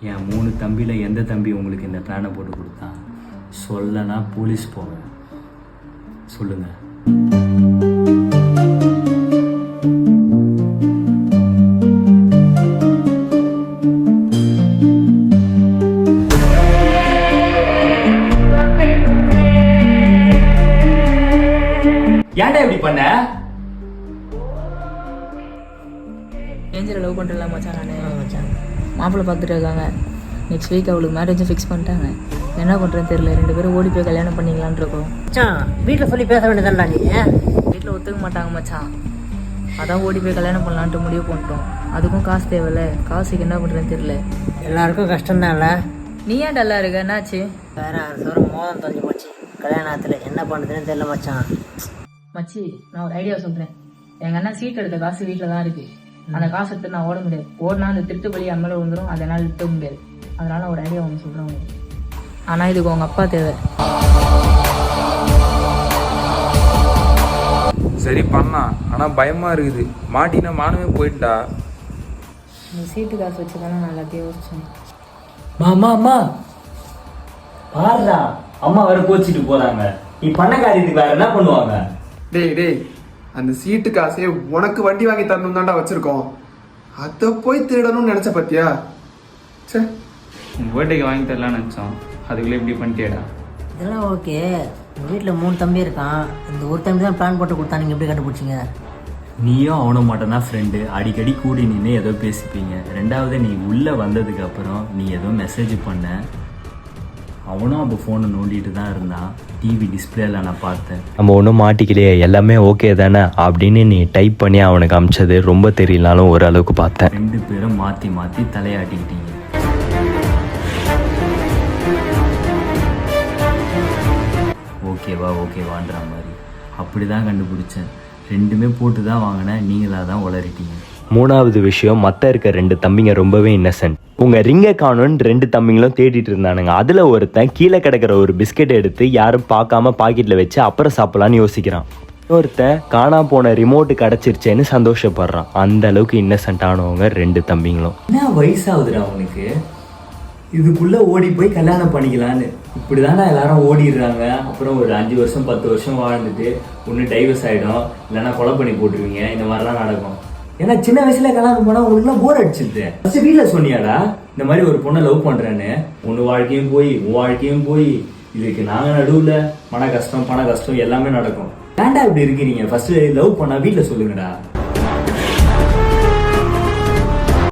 என் 3 தம்பியில் எந்த தம்பி உங்களுக்கு இந்த பிளானை போட்டு கொடுத்தான்? சொல்லனா போலீஸ் போவேன். சொல்லுங்கள். ஏன்டா இப்படி பண்ண? ஏஞ்சலை லவ் பண்ணுறல மச்சான். நான் மச்சான் மாப்பிள்ளை பார்த்துட்டு இருக்காங்க. நெக்ஸ்ட் வீக் அவளுக்கு மேரேஜும் ஃபிக்ஸ் பண்ணிட்டாங்க. என்ன பண்ணுறேன்னு தெரியல. 2 பேரும் ஓடி போய் கல்யாணம் பண்ணிக்கலான் இருக்கோம். மச்சான் வீட்டில் சொல்லி பேச வேண்டியதான்டா நீ. வீட்டில் ஒத்துக்க மாட்டாங்க மச்சான். அதான் ஓடி போய் கல்யாணம் பண்ணலான்ட்டு முடிவு பண்ணிட்டோம். அதுக்கும் காசு தேவையில்ல. காசுக்கு என்ன பண்ணுறேன்னு தெரியல. எல்லாருக்கும் கஷ்டம்தான்ல. நீ ஏன் டல்லாக இருக்க? என்னாச்சு? வேற அதுக்கப்புறம் மோதம் தொலைஞ்சு போச்சு கல்யாணத்தில். என்ன பண்ணுறதுன்னு தெரியல மச்சான். மச்சி, நான் ஒரு ஐடியா சொல்கிறேன். எங்கள் அண்ணா சீட் எடுத்த காசு வீட்டில் தான் இருக்குது. அந்த காசை எடுத்து நான் ஓட முடியாது. ஓடினா அந்த திருட்டு பலி அம்மல விழுந்துடும். அதனால் விற்க முடியாது. அதனால ஒரு ஐடியா ஒன்று சொல்கிறேன். ஆனால் இதுக்கு உங்கள் அப்பா தேவை. சரி பண்ணா, ஆனால் பயமாக இருக்குது. மாட்டினா மானமே போயிட்டா. இந்த சீட்டு காசு வச்சு தானே நான் எல்லாத்தையும் யோசிச்சேன். அம்மா அம்மா பாருடா, அம்மா வேற கோச்சிட்டு போறாங்க. நீ பண்ண காரியத்துக்கு வேற என்ன பண்ணுவாங்க? டேய் அந்த சீட்டு காசே உனக்கு வண்டி வாங்கி தரணும் தான்டா வச்சிருக்கோம். அதை போய் திருடணும்னு நினைச்ச பத்தியா? சே, உங்கள் பர்த்டேக்கு வாங்கி தரலான்னு நினச்சோம். அதுக்குள்ளே இப்படி பண்ணிட்டேடா. இதெல்லாம் ஓகே. உங்கள் வீட்டில் 3 தம்பி இருக்கான். இந்த ஒரு தம்பி தான் பிளான் போட்டு கொடுத்தா. நீங்கள் எப்படி கண்டுபிடிச்சிங்க? நீயும் அவனும் மட்டும் தான் ஃப்ரெண்டு. அடிக்கடி கூடி நின்று ஏதோ பேசிப்பீங்க. 2வது நீ உள்ளே வந்ததுக்கு அப்புறம் நீ ஏதோ மெசேஜ் பண்ண. அவனும் அப்போ ஃபோனை நோண்டிட்டு தான் இருந்தான். டிவி டிஸ்பிளேல நான் பார்த்தேன். நம்ம ஒன்றும் மாட்டிக்கலையே, எல்லாமே ஓகே தானே அப்படின்னு நீ டைப் பண்ணி அவனுக்கு அமிச்சது ரொம்ப தெரியலனாலும் ஓரளவுக்கு பார்த்தேன். 2 பேரும் மாற்றி மாற்றி தலையாட்டிக்கிட்டீங்க. ஓகேவான்ற மாதிரி அப்படி தான் கண்டுபிடிச்சேன். 2மே போட்டு தான் வாங்கினேன். நீங்களாக தான் உளறிட்டீங்க. 3வது விஷயம், மற்ற இருக்க 2 தம்பிங்க ரொம்பவே இன்னசென்ட். உங்கள் ரிங்கை காணும்னு 2 தம்பிங்களும் தேடிட்டு இருந்தானுங்க. அதில் ஒருத்தன் கீழே கிடக்கிற ஒரு பிஸ்கெட் எடுத்து யாரும் பார்க்காம பாக்கெட்டில் வச்சு அப்புறம் சாப்பிட்லான்னு யோசிக்கிறான். ஒருத்தன் காணா போன ரிமோட்டு கிடச்சிருச்சேன்னு சந்தோஷப்படுறான். அந்த அளவுக்கு இன்னசென்ட் ஆனவங்க 2 தம்பிங்களும். என்ன வயசாகுதுடா அவனுக்கு? இதுக்குள்ளே ஓடி போய் கல்யாணம் பண்ணிக்கலான்னு இப்படி தானே எல்லாரும் ஓடிடுறாங்க. அப்புறம் ஒரு 5 வருஷம் 10 வருஷம் வாழ்ந்துட்டு ஒன்று டைவர்ஸ் ஆகிடும், இல்லைன்னா கொலை பண்ணி போட்டுருவீங்க. இந்த மாதிரிலாம் நடக்கும். ஏன்னா சின்ன வயசுல கல்யாணம் போனால் உங்களுக்குலாம் போர் அடிச்சிருது. ஃபர்ஸ்ட் வீட்டில் சொன்னியாடா இந்த மாதிரி ஒரு பொண்ணை லவ் பண்ணுறேன்னு? உன் வாழ்க்கையும் போய் உன் வாழ்க்கையும் போய் இதுக்கு நாங்கள் நடுவில் மன கஷ்டம் பண கஷ்டம் எல்லாமே நடக்கும். ஏன்டா இப்படி இருக்கிறீங்க? ஃபர்ஸ்ட் லவ் பண்ணால் வீட்டில் சொல்லுங்கடா.